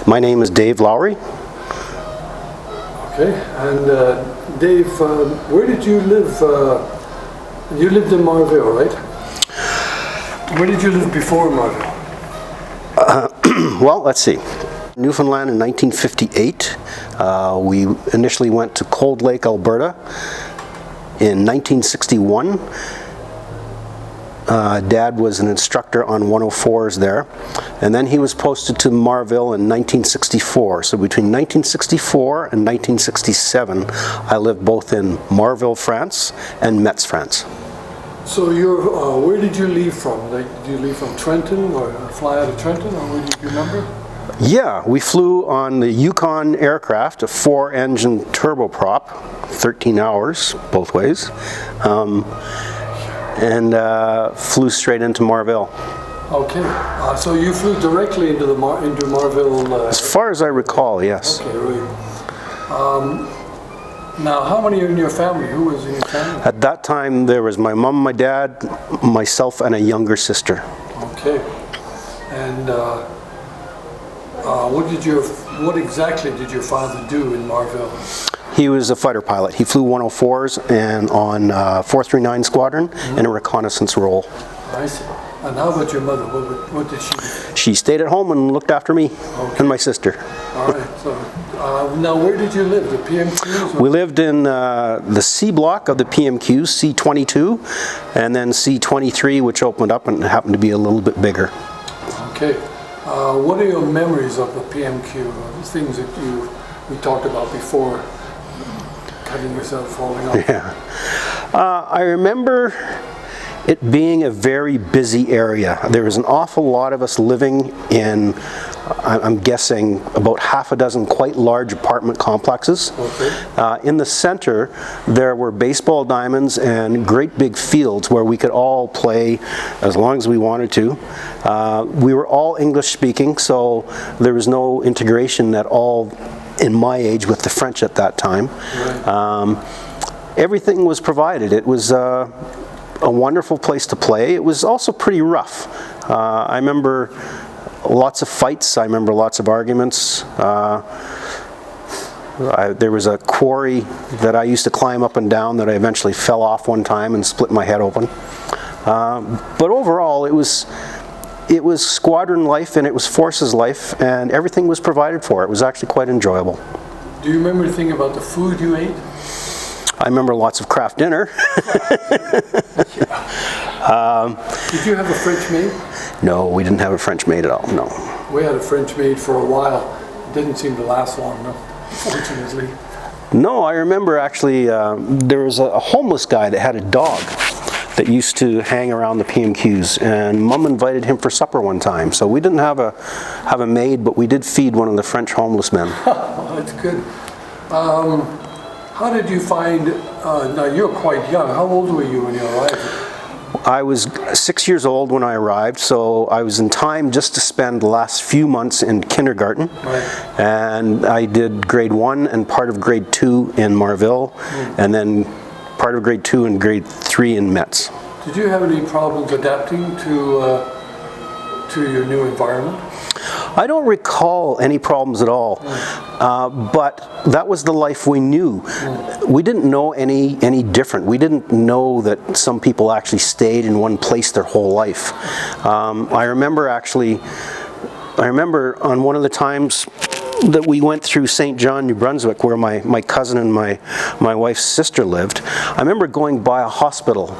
My name is Dave Lowery. Okay, and Dave, where did you live? You lived in Marville, right? Where did you live before Marville? Well, let's see. Newfoundland in 1958. We initially went to Cold Lake, Alberta in 1961. Dad was an instructor on 104s there, and then he was posted to Marville in 1964. So between 1964 and 1967, I lived both in Marville, France, and Metz, France. So where did you leave from? Like, did you leave from Trenton, or fly out of Trenton, or do you remember? Yeah, we flew on the Yukon aircraft, a 4-engine turboprop, 13 hours both ways. And flew straight into Marville. Okay, so you flew directly into Marville? As far as I recall, yes. Okay, right. Now, how many are in your family? Who was in your family? At that time, there was my mom, my dad, myself, and a younger sister. Okay, and what exactly did your father do in Marville? He was a fighter pilot. He flew 104s and on 439 Squadron in a reconnaissance role. I see. And how about your mother? What did she do? She stayed at home and looked after me and my sister. All right. So now, where did you live? The PMQs? We lived in the C block of the PMQs, C22, and then C23, which opened up and happened to be a little bit bigger. Okay. What are your memories of the PMQ? The things that we talked about before? Cutting yourself, falling off. Yeah. I remember it being a very busy area. There was an awful lot of us living in, I'm guessing, about half a dozen quite large apartment complexes. Okay. In the center, there were baseball diamonds and great big fields where we could all play as long as we wanted to. We were all English speaking, so there was no integration at all in my age with the French at that time. Right. Everything was provided. It was a wonderful place to play. It was also pretty rough. I remember lots of fights. I remember lots of arguments. There was a quarry that I used to climb up and down that I eventually fell off one time and split my head open. But overall, it was squadron life and it was forces life, and everything was provided for. It was actually quite enjoyable. Do you remember anything about the food you ate? I remember lots of craft dinner. Did you have a French maid? No, we didn't have a French maid at all, no. We had a French maid for a while. It didn't seem to last long enough, fortunately. No, I remember actually there was a homeless guy that had a dog that used to hang around the PMQs, and Mom invited him for supper one time. So we didn't have a maid, but we did feed one of the French homeless men. Oh, that's good. How did you find, now you're quite young, how old were you when you arrived? I was 6 years old when I arrived, so I was in time just to spend the last few months in kindergarten. Right. And I did grade 1 and part of grade 2 in Marville, and then part of grade 2 and grade 3 in Metz. Did you have any problems adapting to your new environment? I don't recall any problems at all, but that was the life we knew. We didn't know any different. We didn't know that some people actually stayed in one place their whole life. I remember on one of the times that we went through St. John, New Brunswick, where my cousin and my wife's sister lived. I remember going by a hospital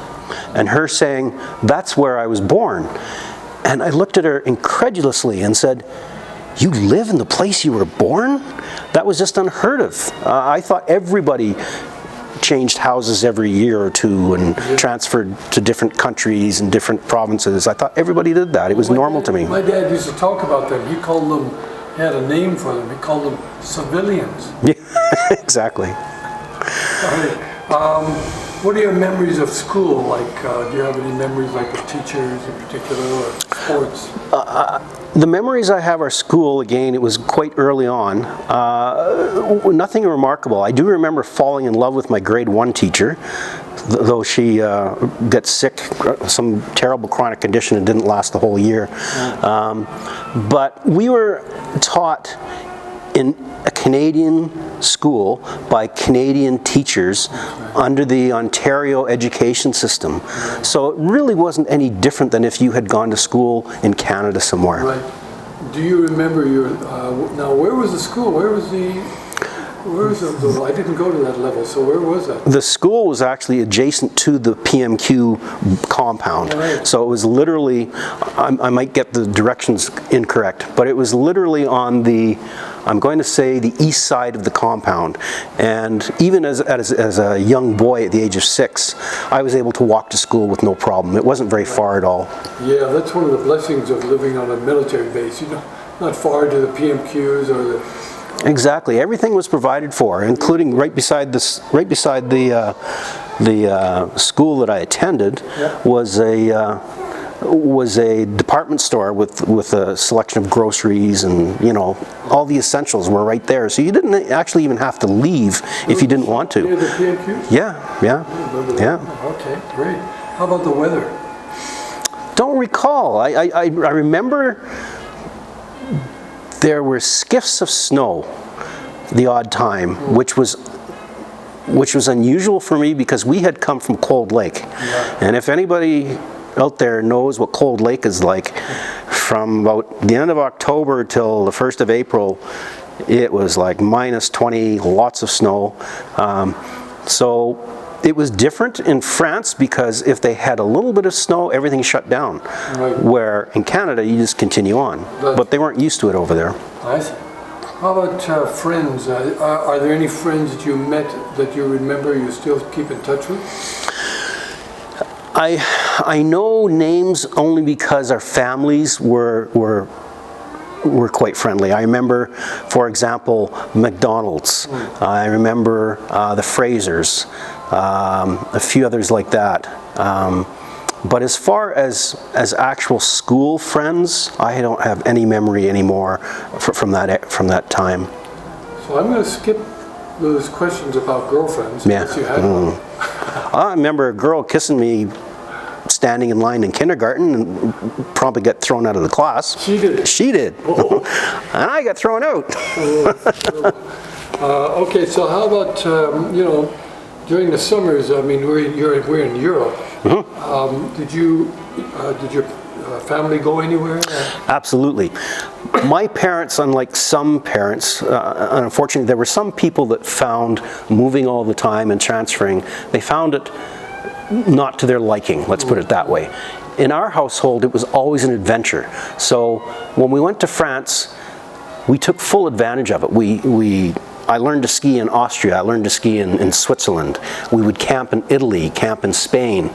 and her saying, "That's where I was born." And I looked at her incredulously and said, "You live in the place you were born?" That was just unheard of. I thought everybody changed houses every year or two and transferred to different countries and different provinces. I thought everybody did that. It was normal to me. My dad used to talk about them. He called them, he had a name for them. He called them civilians. Yeah, exactly. All right. What are your memories of school like? Do you have any memories like of teachers in particular or sports? The memories I have are school. Again, it was quite early on. Nothing remarkable. I do remember falling in love with my grade 1 teacher, though she got sick, some terrible chronic condition, and didn't last the whole year. But we were taught in a Canadian school by Canadian teachers under the Ontario education system. So it really wasn't any different than if you had gone to school in Canada somewhere. Right. Do you remember your, now where was the school? Where was the, I didn't go to that level, so where was that? The school was actually adjacent to the PMQ compound. Right. So it was literally, I might get the directions incorrect, but it was literally on the, I'm going to say, the east side of the compound. And even as a young boy at the age of 6, I was able to walk to school with no problem. It wasn't very far at all. Yeah, that's one of the blessings of living on a military base. You know, not far to the PMQs or the... Exactly. Everything was provided for, including right beside the school that I attended was a department store with a selection of groceries, and all the essentials were right there. So you didn't actually even have to leave if you didn't want to. Near the PMQs? Yeah. Okay, great. How about the weather? Don't recall. I remember there were skiffs of snow the odd time, which was unusual for me because we had come from Cold Lake. And if anybody out there knows what Cold Lake is like, from about the end of October till the 1st of April, it was like minus 20, lots of snow. So it was different in France because if they had a little bit of snow, everything shut down. Right. Where in Canada, you just continue on. But they weren't used to it over there. I see. How about friends? Are there any friends that you met that you remember you still keep in touch with? I know names only because our families were quite friendly. I remember, for example, McDonald's. I remember the Frasers, a few others like that. But as far as actual school friends, I don't have any memory anymore from that time. So I'm going to skip those questions about girlfriends. Yeah. Unless you had one. I remember a girl kissing me standing in line in kindergarten and probably got thrown out of the class. She did? She did. Oh. And I got thrown out. Okay, so how about, during the summers, I mean, we're in Europe. Did your family go anywhere? Absolutely. My parents, unlike some parents, unfortunately, there were some people that found moving all the time and transferring, they found it not to their liking, let's put it that way. In our household, it was always an adventure. So when we went to France, we took full advantage of it. I learned to ski in Austria, I learned to ski in Switzerland. We would camp in Italy, camp in Spain.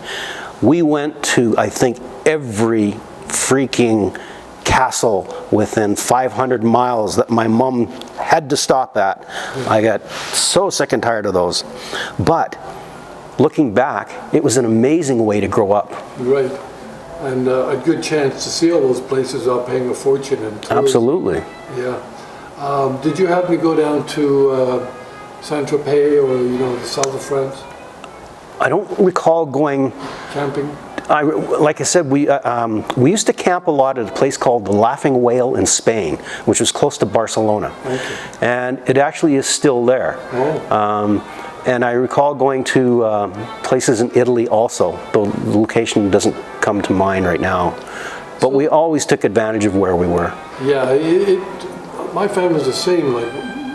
We went to, I think, every freaking castle within 500 miles that my mom had to stop at. I got so sick and tired of those. But looking back, it was an amazing way to grow up. Right. And a good chance to see all those places without paying a fortune. Absolutely. Yeah. Did you happen to go down to Saint-Tropez or the south of France? I don't recall going camping. Like I said, we used to camp a lot at a place called the Laughing Whale in Spain, which was close to Barcelona, and it actually is still there. And I recall going to places in Italy also. The location doesn't come to mind right now, but we always took advantage of where we were. Yeah, my family was the same. Like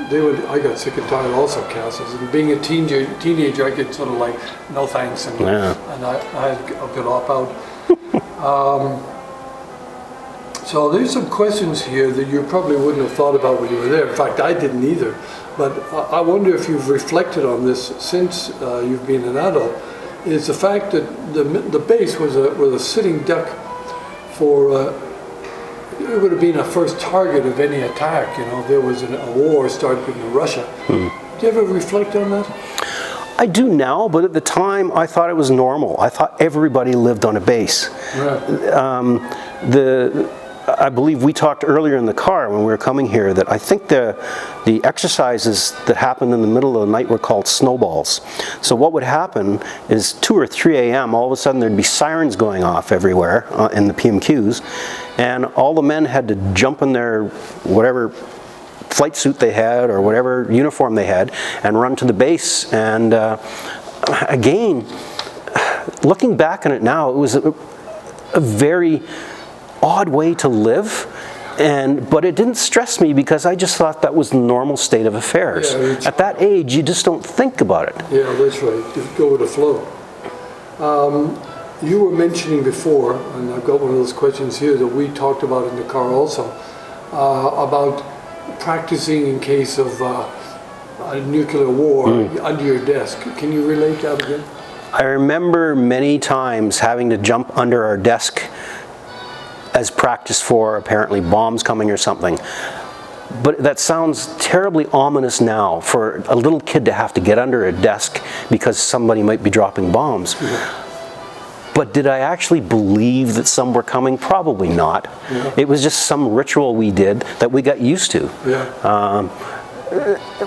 I got sick and tired also of castles. And being a teenager, I get sort of like, no thanks, and I had a good opt out. So there's some questions here that you probably wouldn't have thought about when you were there. In fact, I didn't either. But I wonder if you've reflected on this since you've been an adult. Is the fact that the base was a sitting duck for. It would have been a first target of any attack, if there was a war started in Russia. Do you ever reflect on that? I do now, but at the time I thought it was normal. I thought everybody lived on a base. Right. I believe we talked earlier in the car when we were coming here that I think the exercises that happened in the middle of the night were called snowballs. So what would happen is 2 or 3 a.m. all of a sudden there'd be sirens going off everywhere in the PMQs, and all the men had to jump in their whatever flight suit they had or whatever uniform they had and run to the base. And again, looking back on it now, it was a very odd way to live. But it didn't stress me because I just thought that was the normal state of affairs. Yeah, at that age, you just don't think about it. Yeah, that's right. Just go with the flow. You were mentioning before, and I've got one of those questions here that we talked about in the car also, about practicing in case of a nuclear war under your desk. Can you relate that again? I remember many times having to jump under our desk as practice for apparently bombs coming or something. But that sounds terribly ominous now for a little kid to have to get under a desk because somebody might be dropping bombs. Yeah. But did I actually believe that some were coming? Probably not. Yeah. It was just some ritual we did that we got used to. Yeah.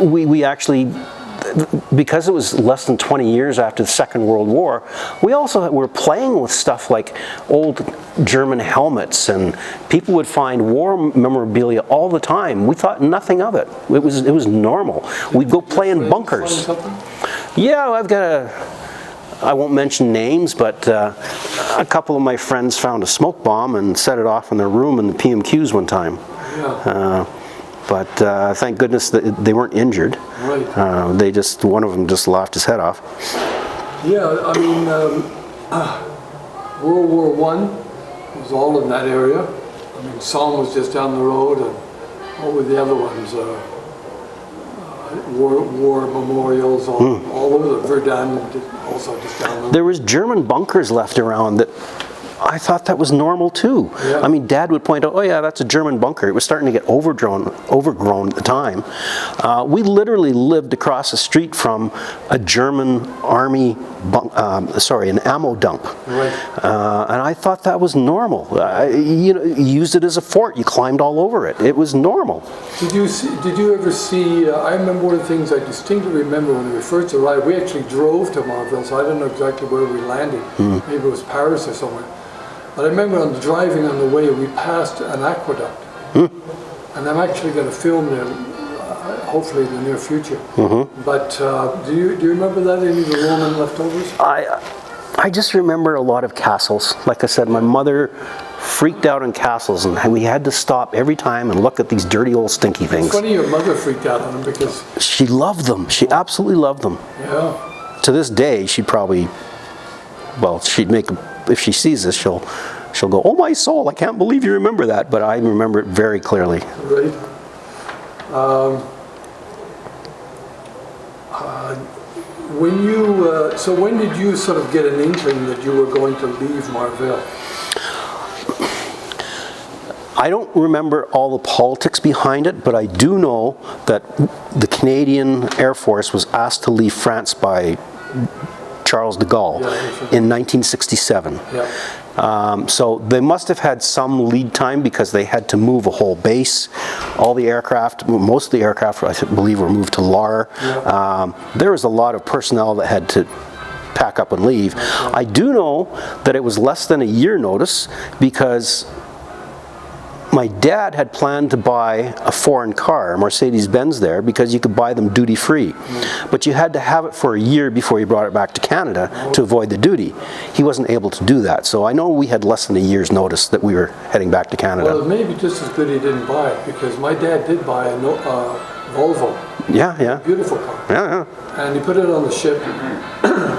We actually, because it was less than 20 years after the Second World War, we also were playing with stuff like old German helmets, and people would find war memorabilia all the time. We thought nothing of it. It was normal. We'd go play in bunkers. Yeah, I've got I won't mention names, but a couple of my friends found a smoke bomb and set it off in their room in the PMQS one time. Yeah. But thank goodness that they weren't injured. Right. One of them just laughed his head off. Yeah, I mean, World War I was all in that area. I mean, Somme was just down the road, and what were the other ones? War memorials all over the Verdun, also just down the road. There was German bunkers left around that I thought that was normal too. Yeah. I mean, Dad would point out, oh yeah, that's a German bunker. It was starting to get overgrown at the time. We literally lived across the street from a German army, an ammo dump. Right. And I thought that was normal. You used it as a fort. You climbed all over it. It was normal. Did you ever see, I remember one of the things I distinctly remember when we first arrived, we actually drove to Marville, so I don't know exactly where we landed. Maybe it was Paris or somewhere. But I remember driving on the way, we passed an aqueduct. And I'm actually going to film there, hopefully in the near future. But do you remember that, any of the Roman leftovers? I just remember a lot of castles. Like I said, my mother freaked out on castles, and we had to stop every time and look at these dirty old stinky things. It's funny your mother freaked out on them because... She loved them. She absolutely loved them. Yeah. To this day, she'd probably, well, she'd make... If she sees this, she'll go, oh my soul, I can't believe you remember that. But I remember it very clearly. Right. When did you sort of get an inkling that you were going to leave Marville? I don't remember all the politics behind it, but I do know that the Canadian Air Force was asked to leave France by Charles de Gaulle in 1967. Yeah. So they must have had some lead time because they had to move a whole base. All the aircraft, most of the aircraft I believe were moved to Lahr. Yeah. There was a lot of personnel that had to pack up and leave. Okay. I do know that it was less than a year notice because my dad had planned to buy a foreign car, a Mercedes-Benz there, because you could buy them duty-free. But you had to have it for a year before you brought it back to Canada to avoid the duty. He wasn't able to do that. So I know we had less than a year's notice that we were heading back to Canada. Well, it may be just as good he didn't buy it, because my dad did buy a Volvo. Yeah, yeah. Beautiful car. Yeah, yeah. And he put it on the ship.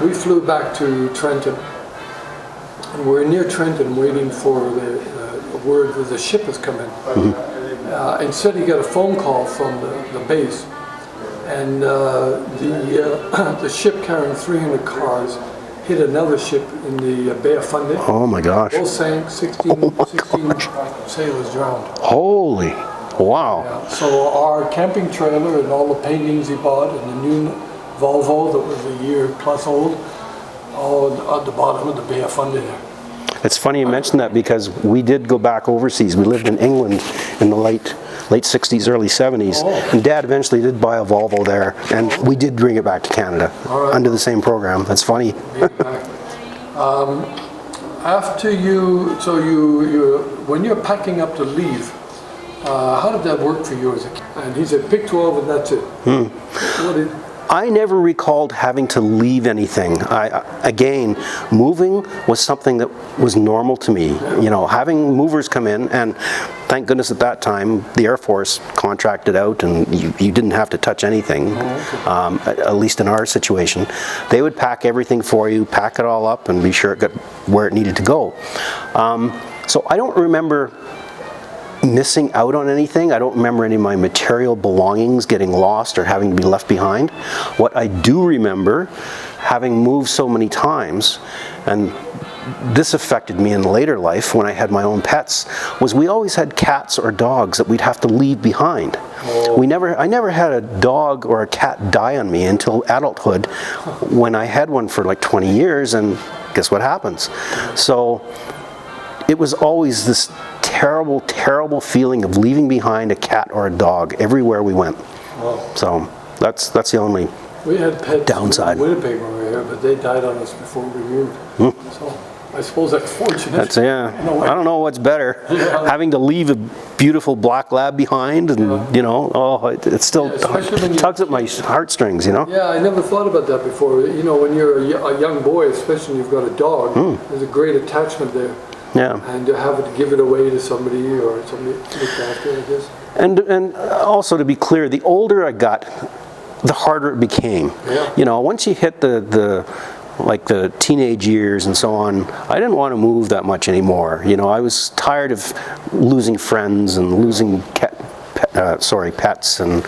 We flew back to Trenton. And we're near Trenton waiting for the word that the ship has come in. Instead he got a phone call from the base, and the ship carrying 300 cars hit another ship in the Bay of Fundy. Oh my gosh. Both sank, 16 sailors drowned. Holy, wow. Yeah. So our camping trailer and all the paintings he bought and the new Volvo that was a year plus old, all at the bottom of the Bay of Fundy there. It's funny you mention that because we did go back overseas. We lived in England in the late 60s, early 70s. Oh. And Dad eventually did buy a Volvo there, and we did bring it back to Canada under the same program. That's funny. After when you're packing up to leave, How did that work for you as a kid? And he said, pick 12 and that's it. What did, I never recalled having to leave anything. Again, moving was something that was normal to me. You know, having movers come in, and thank goodness at that time the Air Force contracted out, and you didn't have to touch anything. At least in our situation, they would pack everything for you, pack it all up, and be sure it got where it needed to go. So I don't remember missing out on anything. I don't remember any of my material belongings getting lost or having to be left behind. What I do remember, having moved so many times, and this affected me in later life when I had my own pets, was we always had cats or dogs that we'd have to leave behind. I never had a dog or a cat die on me until adulthood, when I had one for like 20 years, and guess what happens? So it was always this terrible, terrible feeling of leaving behind a cat or a dog everywhere we went. Wow. So that's the only we had pets downside. in Winnipeg when we were here, but they died on us before we moved. So I suppose that's fortunate. That's, yeah. I don't know what's better, having to leave a beautiful black lab behind, and you know, oh, it still tugs at my heartstrings, you know. Yeah, I never thought about that before. You know, when you're a young boy, especially when you've got a dog, there's a great attachment there. Yeah. And to have to give it away to somebody or somebody looked after, I guess. And also, to be clear, the older I got, the harder it became. Yeah. You know, once you hit the teenage years and so on, I didn't want to move that much anymore. You know, I was tired of losing friends and losing pets, and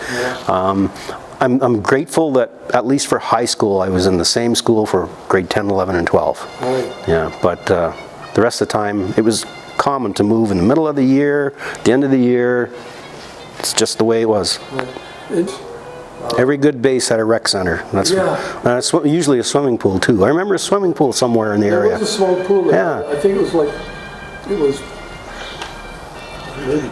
I'm grateful that at least for high school I was in the same school for grade 10, 11, and 12. Right. Yeah, but the rest of the time it was common to move in the middle of the year, the end of the year. It's just the way it was. Right. Every good base had a rec center. That's usually a swimming pool too. I remember a swimming pool somewhere in the area. There was a small pool there. Yeah. I think it was maybe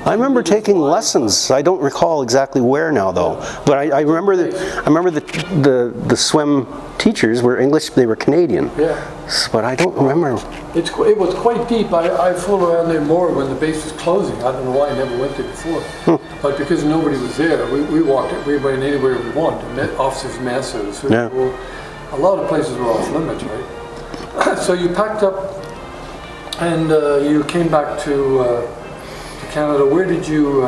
I remember taking lessons. I don't recall exactly where now, though. But I remember the swim teachers were English. They were Canadian. Yeah. But I don't remember. It was quite deep. I flew around there more when the base was closing. I don't know why I never went there before. But because nobody was there, we walked it. We went anywhere we wanted. Officers' mess or the swimming pool. A lot of places were off limits, right? So you packed up and you came back to Canada. Where did your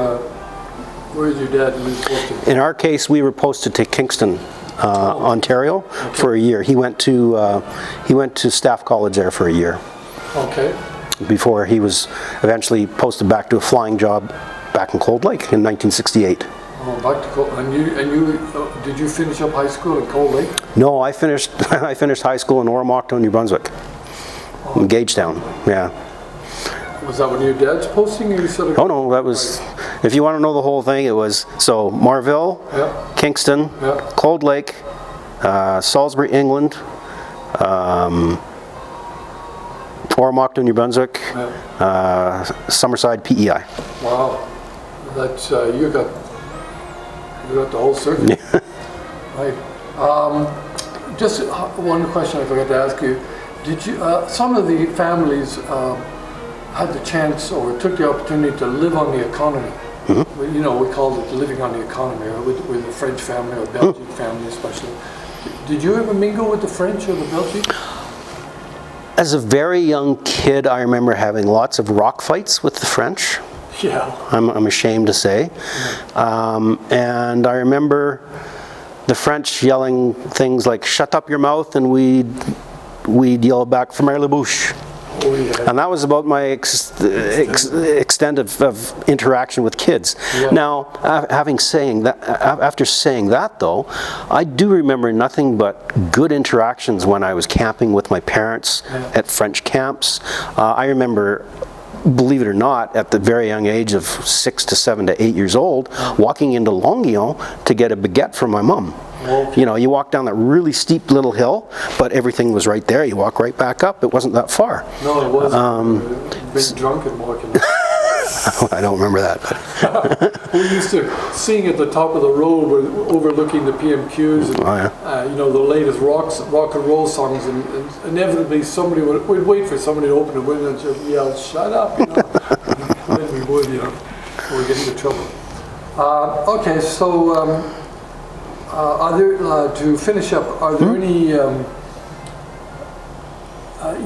dad move posted? In our case, we were posted to Kingston, Ontario, for a year. He went to Staff College there for a year. Okay. Before he was eventually posted back to a flying job back in Cold Lake in 1968. Oh, back to Cold. And you did you finish up high school in Cold Lake? No, I finished high school in Oromocto, New Brunswick, in Gagetown. Yeah. Was that when your dad's posting, or you said? Oh no, that was. If you want to know the whole thing, it was Marville, Kingston, Cold Lake, Salisbury, England, Oromocto, New Brunswick, Summerside, PEI. Wow, that's you got the whole circuit. Right. Just one question I forgot to ask you. Did you? Some of the families had the chance or took the opportunity to live on the economy. You know, we called it living on the economy, or with the French family or Belgian family especially. Did you ever mingle with the French or the Belgian? As a very young kid, I remember having lots of rock fights with the French. Yeah. I'm ashamed to say. And I remember the French yelling things like, "Shut up your mouth," and we'd yell back, "Fermez la bouche." Oh, yeah. And that was about my extent of interaction with kids. Yeah. Now, after saying that though, I do remember nothing but good interactions when I was camping with my parents at French camps. I remember, believe it or not, at the very young age of 6 to 7 to 8 years old, walking into Longueuil to get a baguette from my mom. Okay. You know, you walk down that really steep little hill, but everything was right there. You walk right back up. It wasn't that far. No, it wasn't. Been drunk and walking. I don't remember that. But We used to sing at the top of the road, overlooking the PMQS, and you know, the latest rock and roll songs, and inevitably somebody would wait for somebody to open the window and just yell, "Shut up!" You know, then we would, you know. before we get into trouble. Okay, so are there, to finish up, are there any,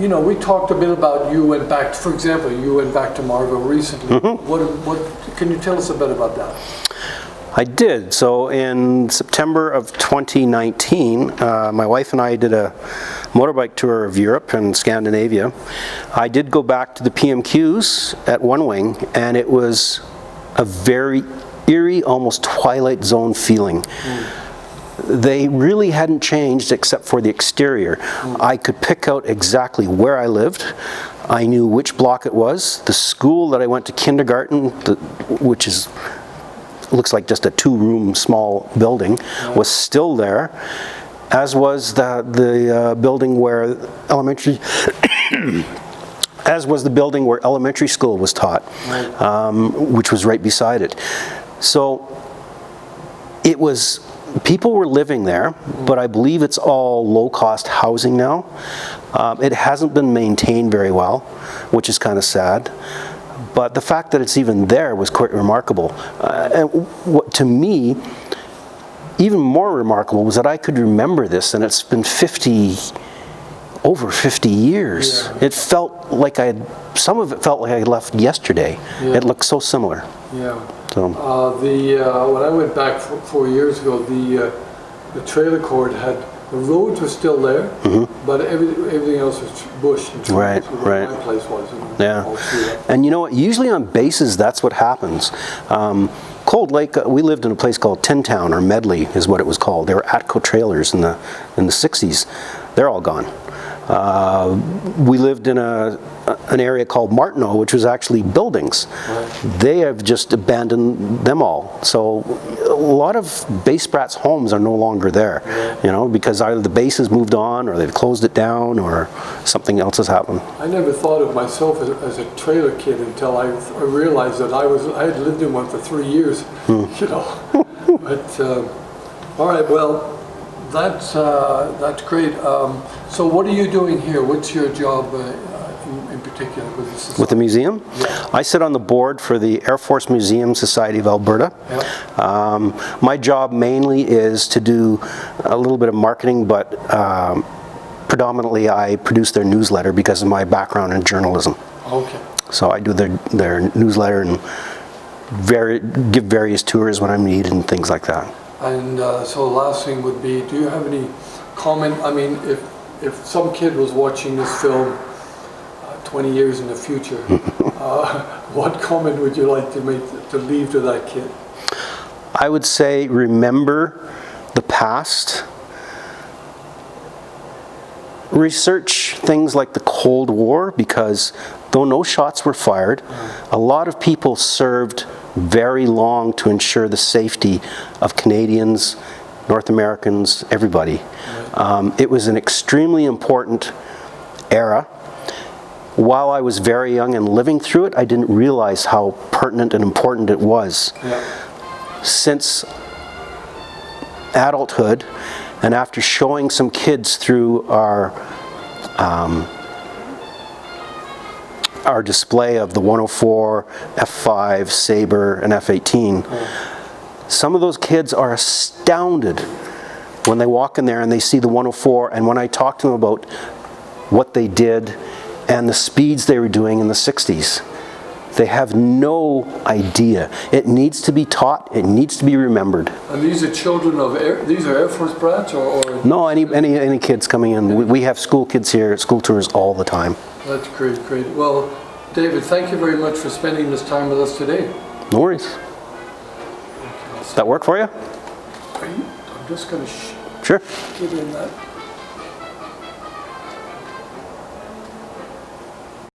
you know, we talked a bit about you went back, for example, you went back to Marville recently. What can you tell us a bit about that? I did. So in September of 2019, my wife and I did a motorbike tour of Europe and Scandinavia. I did go back to the PMQs at One Wing, and it was a very eerie, almost Twilight Zone feeling. They really hadn't changed except for the exterior. I could pick out exactly where I lived. I knew which block it was. The school that I went to kindergarten, which is looks like just a 2-room small building, was still there, as was the building where elementary as was the building where elementary school was taught, which was right beside it. So it was, people were living there, but I believe it's all low-cost housing now. It hasn't been maintained very well, which is kind of sad. But the fact that it's even there was quite remarkable. And what, to me, even more remarkable was that I could remember this, and it's been over 50 years. Yeah. It felt like some of it felt like I left yesterday. Yeah. It looked so similar. Yeah. So. When I went back 4 years ago, the trailer court had, the roads were still there, but everything else was bush and trees. Right, right. My place was. Yeah. And you know what, usually on bases that's what happens. Cold Lake, we lived in a place called Tin Town, or Medley is what it was called. They were Atco trailers in the 60s. They're all gone. We lived in an area called Martineau, which was actually buildings. Right. They have just abandoned them all. So a lot of base Brats homes are no longer there, you know, because either the base has moved on, or they've closed it down, or something else has happened. I never thought of myself as a trailer kid until I realized that I had lived in one for 3 years, you know. But all right, well, that's great. So what are you doing here? What's your job in particular with the society? With the museum? Yeah. I sit on the board for the Air Force Museum Society of Alberta. Yeah. My job mainly is to do a little bit of marketing, but predominantly I produce their newsletter because of my background in journalism. Okay. So I do their newsletter and give various tours when I'm needed and things like that. And so the last thing would be, do you have any comment? I mean, if some kid was watching this film 20 years in the future, what comment would you like to leave to that kid? I would say remember the past. Research things like the Cold War, because though no shots were fired, a lot of people served very long to ensure the safety of Canadians, North Americans, everybody. It was an extremely important era. While I was very young and living through it, I didn't realize how pertinent and important it was. Yeah. Since adulthood, and after showing some kids through our display of the 104, F5, Sabre, and F18, some of those kids are astounded when they walk in there and they see the 104, and when I talk to them about what they did and the speeds they were doing in the 60s, they have no idea. It needs to be taught, it needs to be remembered. And these are children of these are Air Force brats or? No, any kids coming in. We have school kids here, school tours all the time. That's great, great. Well, David, thank you very much for spending this time with us today. No worries. Does that work for you? I'm just going to sure. give in that.